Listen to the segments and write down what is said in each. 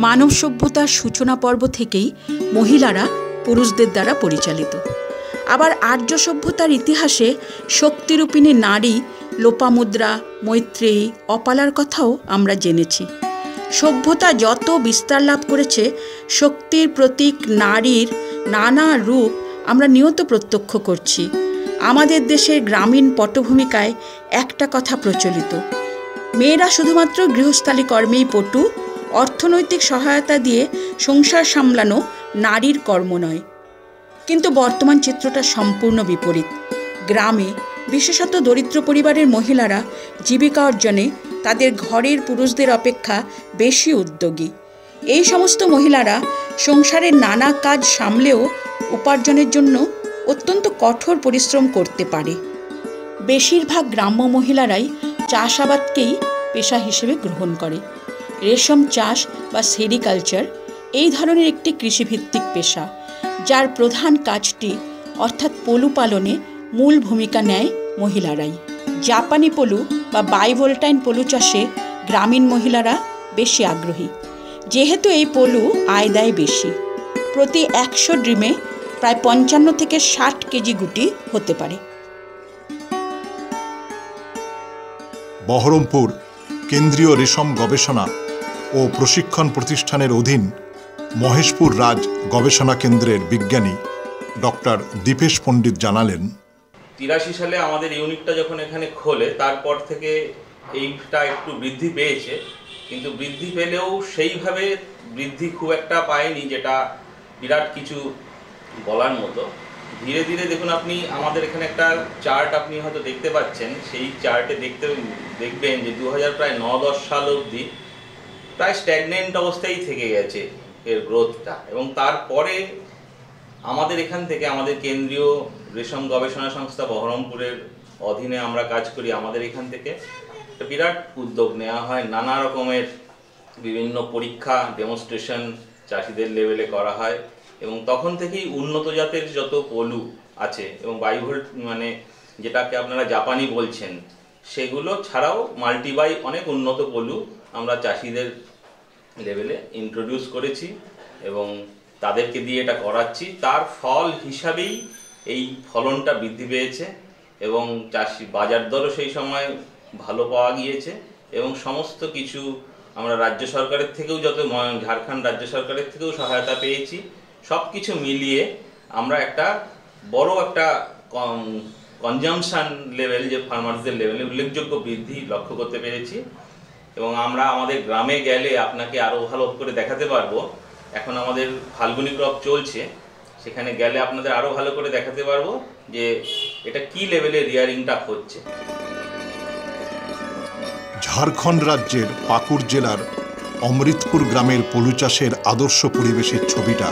মানব সভ্যতার সূচনা পর্ব থেকেই মহিলারা পুরুষদের দ্বারা পরিচালিত। আবার আর্য সভ্যতার ইতিহাসে শক্তিরূপিণী নারী লোপামুদ্রা, মৈত্রেয়ী, অপালার কথাও আমরা জেনেছি। সভ্যতা যত বিস্তার লাভ করেছে, শক্তির প্রতীক নারীর নানা রূপ আমরা নিয়ত প্রত্যক্ষ করছি। আমাদের দেশের গ্রামীণ পটভূমিকায় একটা কথা প্রচলিত, মেয়েরা শুধুমাত্র গৃহস্থালী কর্মেই পটু, অর্থনৈতিক সহায়তা দিয়ে সংসার সামলানো নারীর কর্ম নয়। কিন্তু বর্তমান চিত্রটা সম্পূর্ণ বিপরীত। গ্রামে, বিশেষত দরিদ্র পরিবারের মহিলারা জীবিকা অর্জনে তাদের ঘরের পুরুষদের অপেক্ষা বেশি উদ্যোগী। এই সমস্ত মহিলারা সংসারের নানা কাজ সামলেও উপার্জনের জন্য অত্যন্ত কঠোর পরিশ্রম করতে পারে। বেশিরভাগ গ্রাম্য মহিলারাই চাষাবাদকেই পেশা হিসেবে গ্রহণ করে। রেশম চাষ বা সেরিকালচার এই ধরনের একটি কৃষিভিত্তিক পেশা, যার প্রধান কাজটি অর্থাৎ পলু পালনে মূল ভূমিকা নেয় মহিলারাই। জাপানি পলু বা বাইভোল্টাইন পলু চাষে গ্রামীণ মহিলারা বেশি আগ্রহী, যেহেতু এই পলু আয় দেয় বেশি। প্রতি 100 ডিমে প্রায় 55 থেকে 60 কেজি গুটি হতে পারে। বহরমপুর কেন্দ্রীয় রেশম গবেষণা ও প্রশিক্ষণ প্রতিষ্ঠানের অধীন মহেশপুর রাজ গবেষণা কেন্দ্রের বিজ্ঞানী ডক্টর দীপেশ পণ্ডিত জানালেন, 83 সালে আমাদের ইউনিটটা যখন এখানে খোলে, তারপর থেকে এইটা একটু বৃদ্ধি পেয়েছে, কিন্তু বৃদ্ধি পেলেও সেইভাবে বৃদ্ধি খুব একটা পায়নি যেটা বিরাট কিছু বলার মতো। ধীরে ধীরে দেখুন, আপনি আমাদের এখানে একটা চার্ট আপনি হয়তো দেখতে পাচ্ছেন, সেই চার্টে দেখবেন যে 2009-10 সাল অবধি প্রায় স্ট্যাগনেন্ট অবস্থায় থেকে গেছে এর গ্রোথটা। এবং তারপরে আমাদের এখান থেকে, আমাদের কেন্দ্রীয় রেশম গবেষণা সংস্থা বহরমপুরের অধীনে আমরা কাজ করি, আমাদের এখান থেকে একটা বিরাট উদ্যোগ নেওয়া হয়। নানা রকমের বিভিন্ন পরীক্ষা, ডেমনস্ট্রেশন চাষিদের লেভেলে করা হয়, এবং তখন থেকেই উন্নত জাতের যত পলু আছে এবং বাইভোল্ট মানে যেটাকে আপনারা জাপানি বলছেন, সেগুলো ছাড়াও মাল্টিবাই অনেক উন্নত পলু আমরা চাষিদের লেভেলে ইন্ট্রোডিউস করেছি এবং তাদেরকে দিয়ে এটা করাচ্ছি। তার ফল হিসাবেই এই ফলনটা বৃদ্ধি পেয়েছে এবং চাষি বাজার দরও সেই সময় ভালো পাওয়া গিয়েছে। এবং সমস্ত কিছু আমরা রাজ্য সরকারের থেকেও, যত ঝাড়খণ্ড রাজ্য সরকারের থেকেও সহায়তা পেয়েছি। সব কিছু মিলিয়ে আমরা একটা বড় একটা কনজামশন লেভেল, যে ফার্মার্সদের লেভেলে উল্লেখযোগ্য বৃদ্ধি লক্ষ্য করতে পেরেছি। এবং আমরা আমাদের গ্রামে গেলে আপনাকে আরও ভালো করে দেখাতে পারবো। এখন আমাদের ফাল্গুনি ক্রপ চলছে, সেখানে গেলে আপনাদের আরও ভালো করে দেখাতে পারবো যে এটা কি লেভেলে রিয়ারিংটা হচ্ছে। ঝাড়খণ্ড রাজ্যের পাকুড় জেলার অমৃতপুর গ্রামের পলু চাষের আদর্শ পরিবেশের ছবিটা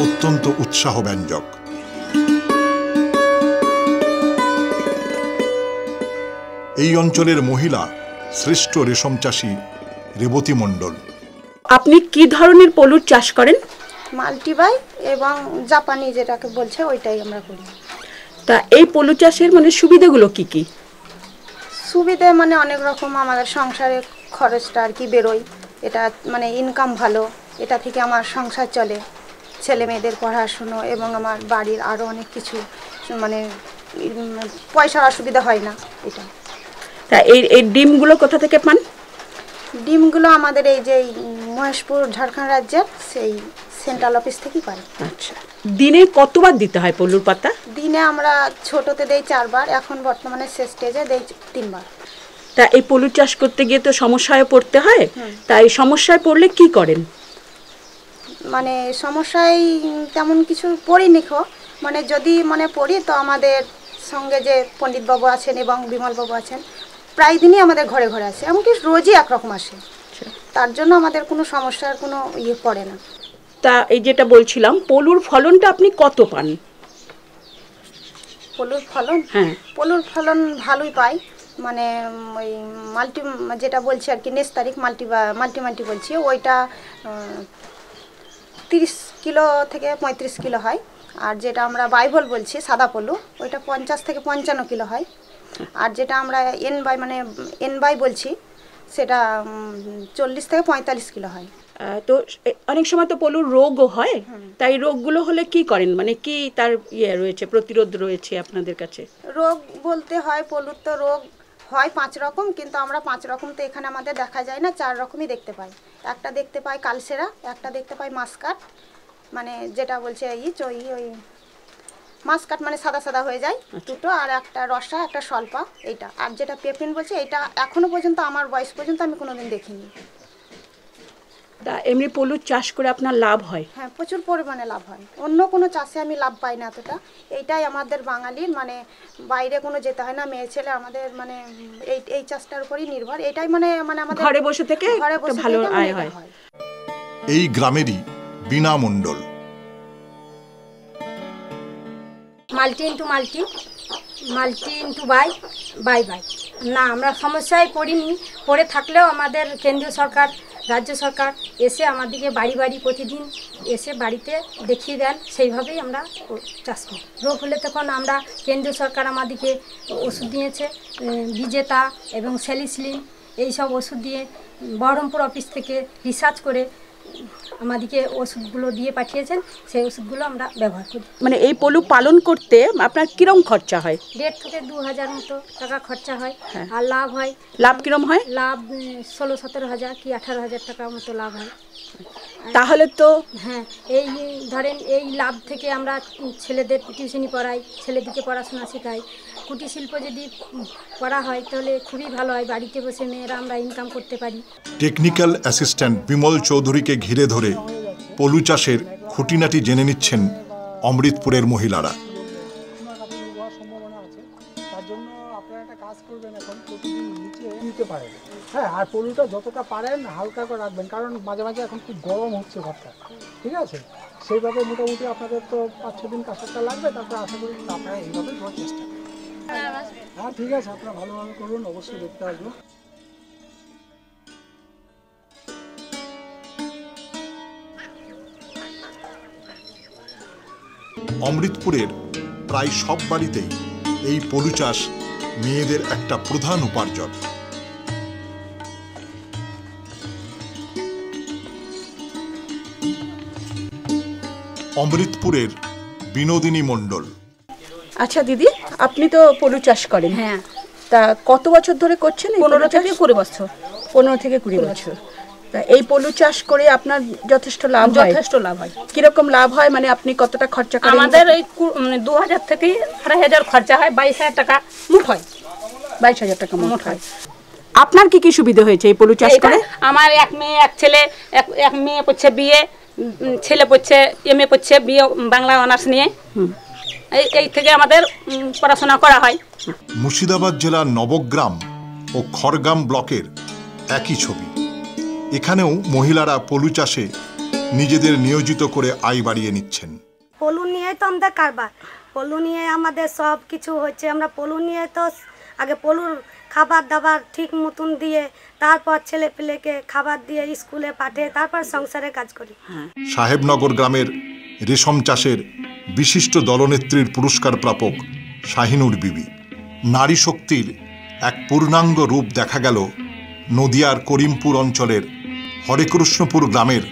অত্যন্ত উৎসাহব্যঞ্জক। এই অঞ্চলের মহিলা শ্রেষ্ঠ রেশম চাষী রেবতী মণ্ডল। আপনি কি ধরনের পলুর চাষ করেন? মাল্টিবাই এবং জাপানি যেটাকে বলছে ওইটাই আমরা করি। তা এই পলু চাষের মানে সুবিধাগুলো কি কি? সুবিধে মানে অনেক রকম, আমাদের সংসারে খরচটা আর কি বেরোয়, এটা মানে ইনকাম ভালো, এটা থেকে আমার সংসার চলে, ছেলে মেয়েদের পড়াশুনো এবং আমার বাড়ির আরও অনেক কিছু, মানে পয়সার অসুবিধা হয় না এটা। তা এই ডিমগুলো কোথা থেকে পান? ডিমগুলো আমাদের এই যে মহেশপুর ঝাড়খণ্ড রাজ্যের সেই সেন্ট্রাল অফিস থেকেই পাই। আচ্ছা, দিনে কতবার দিতে হয় পলুর পাতা? দিনে আমরা ছোটতে দেই 4 বার, এখন বর্তমানে শেষ স্টেজে দেই 3 বার। তা এই পলু চাষ করতে গিয়ে তো সমস্যায় পড়তে হয়, তাই সমস্যায় পড়লে কি করেন? মানে সমস্যায় তেমন কিছু পড়িনি, মানে যদি মানে পড়ি তো আমাদের সঙ্গে যে পণ্ডিতবাবু আছেন এবং বিমলবাবু আছেন, প্রায় দিনই আমাদের ঘরে ঘরে আসে, এমনকি রোজই একরকম আসে। তার জন্য আমাদের কোনো সমস্যার কোনো ইয়ে পড়ে না। তা এই যেটা বলছিলাম, পলুর ফলনটা আপনি কত পান? পলুর ফলন? হ্যাঁ, পলুর ফলন ভালোই পাই, মানে ওই মাল্টি যেটা বলছি আর কি, নেস্তারিক মাল্টি বলছি, ওইটা 30 কিলো থেকে 35 কিলো হয়। আর যেটা আমরা বাইভল বলছি সাদা পলু, ওইটা 50 থেকে 55 কিলো হয়। আর যেটা আমরা এনবাই বলছি, সেটা 40 থেকে 45 কিলো হয়। তো অনেক সময় তো পলুর রোগও হয়, তাই রোগগুলো হলে কি করেন, মানে কি তার রয়েছে, প্রতিরোধ রয়েছে আপনাদের কাছে? রোগ বলতে হয়, পলুর তো রোগ হয় 5 রকম, কিন্তু আমরা 5 রকম তো এখানে আমাদের দেখা যায় না, 4 রকমই দেখতে পাই। একটা দেখতে পাই কালসেরা, একটা দেখতে পাই মাস্কাট, মানে যেটা বলছে ওই মাস্কাট মানে সাদা সাদা হয়ে যায় দুটো, আর একটা রসা, একটা স্বল্পা, এইটা। আর যেটা পেপিন বলছে, এটা এখনো পর্যন্ত আমার বয়স পর্যন্ত আমি কোনোদিন দেখিনি। তা এমনি পলুর চাষ করে আপনার লাভ হয়? হ্যাঁ, প্রচুর পরিমাণে লাভ হয়। অন্য কোনো চাষে আমি লাভ পাই না এতটা। এইটাই আমাদের বাঙালির, মানে বাইরে কোনো যেতে হয় না, মেয়ে ছেলে আমাদের মানে এই চাষটার উপরই নির্ভর। এটাই মানে আমাদের ঘরে বসে থেকে ভালো আয় হয়। এই গ্রামেরই Bina Mondal. Multi into multi, multi into by by by. না, আমরা সমস্যায় পড়িনি, পড়ে থাকলেও আমাদের কেন্দ্রীয় সরকার, রাজ্য সরকার এসে আমাদেরকে বাড়ি বাড়ি প্রতিদিন এসে বাড়িতে দেখিয়ে দেন, সেইভাবেই আমরা চাষ করি। রোগ হলে তখন আমরা কেন্দ্রীয় সরকার আমাদেরকে ওষুধ দিয়েছে, বিজেতা এবং স্যালিসিলিন, এইসব ওষুধ দিয়ে বহরমপুর অফিস থেকে রিসার্চ করে আমাদেরকে ওষুধগুলো দিয়ে পাঠিয়েছেন, সেই ওষুধগুলো আমরা ব্যবহার করি। মানে এই পলু পালন করতে আপনার কিরম খরচা হয়? 1.5 থেকে 2,000 মতো টাকা খরচা হয়। আর লাভ হয়? লাভ কিরম হয়? লাভ 16-17 হাজার কি 18,000 টাকার মতো লাভ হয়। তাহলে তো হ্যাঁ, এই ধরেন এই লাভ থেকে আমরা ছেলেদের টিউশনি পড়াই, ছেলেদিকে পড়াশোনা শেখাই। কুটির শিল্প যদি করা হয় তাহলে খুবই ভালো হয়, বাড়িতে বসে মেয়েরা আমরা ইনকাম করতে পারি। টেকনিক্যাল অ্যাসিস্ট্যান্ট বিমল চৌধুরীকে ঘিরে ধরে পলু চাষের খুঁটিনাটি জেনে নিচ্ছেন অমৃতপুরের মহিলারা। হ্যাঁ, আর পলুটা যতটা পারেন হালকা করে রাখবেন, কারণ মাঝে মাঝে এখন খুব গরম হচ্ছে ঘরটা, ঠিক আছে? সেইভাবে মোটামুটি আপনাদের তো 5-6 দিন কাজটা লাগবে, তারপরে আশা করি আপনারা এইভাবে করার চেষ্টা করুন। হ্যাঁ, ঠিক আছে, আপনারা ভালোভাবে করুন, অবশ্যই দেখতে আসবো। অমৃতপুরের প্রায় সব বাড়িতেই এই পলু চাষ মেয়েদের একটা প্রধান উপার্জন। অমৃতপুরের বিনোদিনী মণ্ডল। আচ্ছা দিদি, আপনি তো পলু চাষ করেন? হ্যাঁ। তা কত বছর ধরে করছেন? 15 থেকে 20 বছর। 15 থেকে 20 বছর। তা এই পলু চাষ করে আপনার যথেষ্ট লাভ হয়? যথেষ্ট লাভ হয়। কিরকম লাভ হয়, মানে আপনি কতটা খরচা করেন? আমাদের এই 2,000 থেকে 2,500 খরচা হয়, 22,000 টাকা মুঠ হয়। 22,000 টাকা মোট হয়। আপনার কি কি সুবিধা হয়েছে এই পলু চাষ করে? আমার এক মেয়ে এক ছেলে, এক মেয়ে পড়ছে বিয়ে, ছেলে পড়ছে MA পড়ছে, বিয়ে বাংলা অনার্স নিয়ে। এই থেকে আমাদের পড়াশোনা করা হয়। মুর্শিদাবাদ জেলার নবগ্রাম ও খড়গ্রাম ব্লকের একই ছবি। এখানেও মহিলারা পলু চাষে নিজেদের নিয়োজিত করে আয় বাড়িয়ে নিচ্ছেন। পলু নিয়ে তো আমাদের কারবার, পলু নিয়ে আমাদের সব কিছু হচ্ছে। আমরা পলু নিয়ে তো আগে পলুর খাবার দাবার ঠিক মতন দিয়ে, তারপর ছেলে পেলেকে খাবার দিয়ে স্কুলে পাঠিয়ে তারপর সংসারে কাজ করি। সাহেবনগর গ্রামের রেশম চাষের বিশিষ্ট দলনেত্রীর পুরস্কার প্রাপক শাহিনুর বিবি। নারী শক্তির এক পূর্ণাঙ্গ রূপ দেখা গেল নদিয়ার করিমপুর অঞ্চলের হরেকৃষ্ণপুর গ্রামের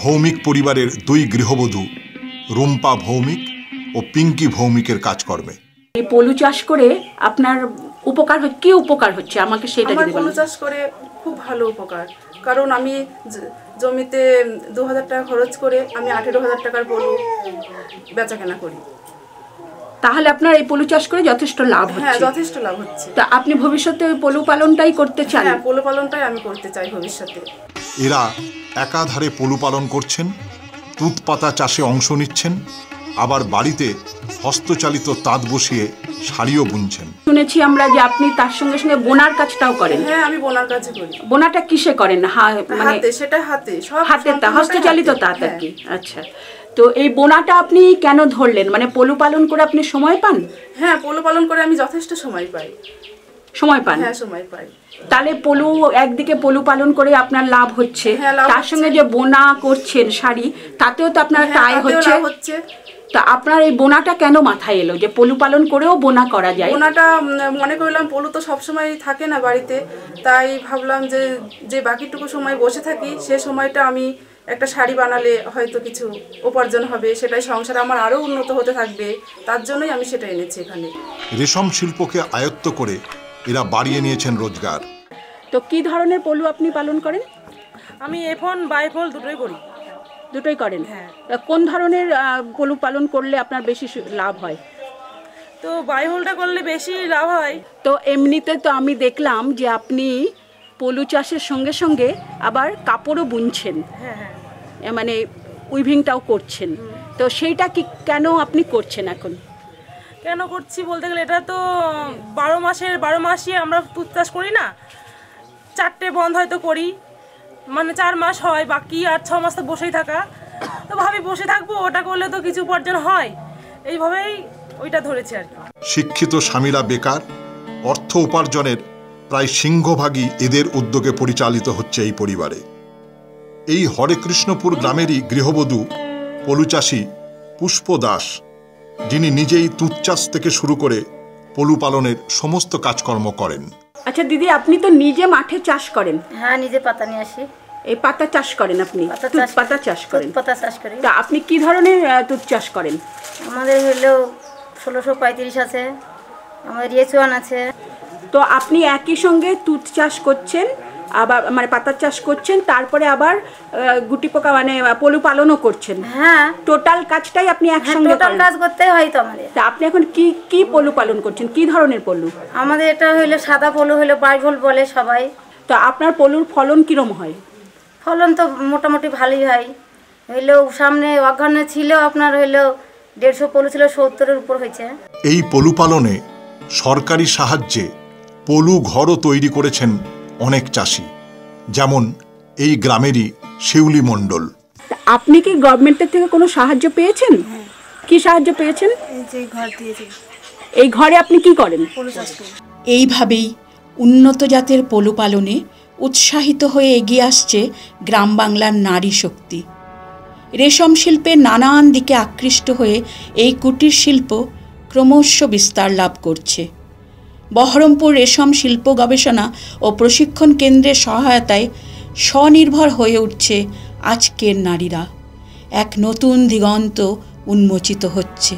ভৌমিক পরিবারের 2 গৃহবধূ রুম্পা ভৌমিক ও পিঙ্কি ভৌমিকের কাজকর্মে। এই পলু চাষ করে আপনার উপকার হচ্ছে, কি উপকার হচ্ছে আমাকে সেটা যদি বলেন। পলু চাষ করে খুব ভালো উপকার, কারণ আমি জমিতে 2,000 টাকা খরচ করে আমি 18,000 টাকার পলু বেচা কেনা করি। তাহলে আপনার এই পলু চাষ করে যথেষ্ট লাভ হচ্ছে? হ্যাঁ, যথেষ্ট লাভ হচ্ছে। তা আপনি ভবিষ্যতে ওই পলু পালনটাই করতে চান? হ্যাঁ, পলু পালনটাই আমি করতে চাই ভবিষ্যতে। এরা একাধারে পলু পালন করছেন, তুঁত পাতা চাষে অংশ নিচ্ছেন, আবার বাড়িতে হস্তচালিত তাঁত বসিয়ে শাড়িও বুনছেন। শুনেছি আমরা যে আপনি তার সঙ্গে সঙ্গে বোনার কাজটাও করেন। হ্যাঁ, আমি বোনার কাজই করি। বোনাটা কিসে করেন? মানে হাতে, সেটা হাতে, সব হাতে, হস্তচালিত তাঁত আর কি। আচ্ছা, তো এই বোনাটা আপনি কেন ধরলেন? মানে পলু পালন করে আপনি সময় পান? হ্যাঁ, পলু পালন করে আমি যথেষ্ট সময় পাই। সময় পান? হ্যাঁ, সময় পাই। তাহলে পলু, একদিকে পলু পালন করে আপনার লাভ হচ্ছে, তার সঙ্গে যে বোনা করছেন শাড়ি, তাতেও তো আপনার আয় হচ্ছে। তা আপনার এই বোনাটা কেন মাথায় এলো যে পলু পালন করেও বোনা করা যায়? বোনাটা মনে করলাম পলু তো সবসময় থাকে না বাড়িতে, তাই ভাবলাম যে যে বাকিটুকু সময় বসে থাকি সে সময়টা আমি একটা শাড়ি বানালে হয়তো কিছু উপার্জন হবে, সেটাই সংসার আমার আরও উন্নত হতে থাকবে, তার জন্যই আমি সেটা এনেছি এখানে। রেশম শিল্পকে আয়ত্ত করে এরা বাড়িয়ে নিয়েছেন রোজগার। তো কি ধরনের পলু আপনি পালন করেন? আমি এফোন বাইফল দুটোই করি। দুটোই করেন? হ্যাঁ। কোন ধরনের পলু পালন করলে আপনার বেশি লাভ হয়? তো বাইফলটা করলে বেশি লাভ হয়। তো এমনিতে তো আমি দেখলাম যে আপনি পলু চাষের সঙ্গে সঙ্গে আবার কাপড়ও বুনছেন। হ্যাঁ হ্যাঁ, মানে উইভিংটাও করছেন। তো সেইটা কি কেন আপনি করছেন এখন? কেন করছি বলতে গেলে এটা তো 12 মাসই আমরা তুঁত চাষ করি না, 4টে বন্ধ হয়তো করি, মানে 4 মাস হয়, বাকি আর 6 মাস তো বসেই থাকা। তো ভাবি বসে থাকবো, ওটা করলে তো কিছু উপার্জন হয়, এইভাবেই ওইটা ধরেছি আর কি। শিক্ষিত স্বামীরা বেকার, অর্থ উপার্জনের প্রায় সিংহভাগই এদের উদ্যোগে পরিচালিত হচ্ছে এই পরিবারে। এই হরেকৃষ্ণপুর গ্রামেরই গৃহবধূ পলুচাষী পুষ্প দাস, যিনি নিজেই তুঁত চাষ থেকে শুরু করে পলু পালনের সমস্ত কাজকর্ম করেন। আচ্ছা দিদি, আপনি তো নিজে মাঠে চাষ করেন? হ্যাঁ, নিজে পাতা নিয়ে আসি। এই পাতা চাষ করেন আপনি? পাতা চাষ করেন? পাতা চাষ করি। তা আপনি কি ধরনের তুঁত চাষ করেন? আমাদের হলো 1635 আছে, আমাদের রিয়েচুয়ান আছে। তো আপনি একই সঙ্গে তুঁত চাষ করছেন, আবার মানে পাতা চাষ করছেন, তারপরে আবার গুটি পোকা মানে পলু পালনও করছেন? হ্যাঁ, টোটাল কাজটাই আপনি একসঙ্গে টোটাল কাজ করতে হয় তো আমাদের। তা আপনি এখন কি কি পলু পালন করছেন? কি ধরনের পলু? আমাদের এটা হইলো সাদা পলু, হইলো বাইফল বলে সবাই। তো আপনার পলুর ফলন কিরম হয়? ফলন তো মোটামুটি ভালোই হয়। হইলো সামনে অঘ্রাণে ছিল আপনার হইলো 150 পলু ছিল, 70-এর উপর হয়েছে। এই পলু পালনে সরকারি সাহায্যে পলু ঘরও তৈরি করেছেন অনেক চাষি, যেমন এই গ্রামেরই শিউলি মণ্ডল। আপনি কি গভর্নমেন্টের থেকে কোনো সাহায্য পেয়েছেন? কি সাহায্য পেয়েছেন? এই যে ঘর দিয়েছে। এই ঘরে আপনি কি করেন? পলু চাষ করি। এইভাবেই উন্নত জাতের পলু পালনে উৎসাহিত হয়ে এগিয়ে আসছে গ্রাম বাংলার নারী শক্তি। রেশম শিল্পে নানান দিকে আকৃষ্ট হয়ে এই কুটির শিল্প ক্রমশ বিস্তার লাভ করছে। বহরমপুর রেশম শিল্প গবেষণা ও প্রশিক্ষণ কেন্দ্রের সহায়তায় স্বনির্ভর হয়ে উঠছে আজকের নারীরা। এক নতুন দিগন্ত উন্মোচিত হচ্ছে।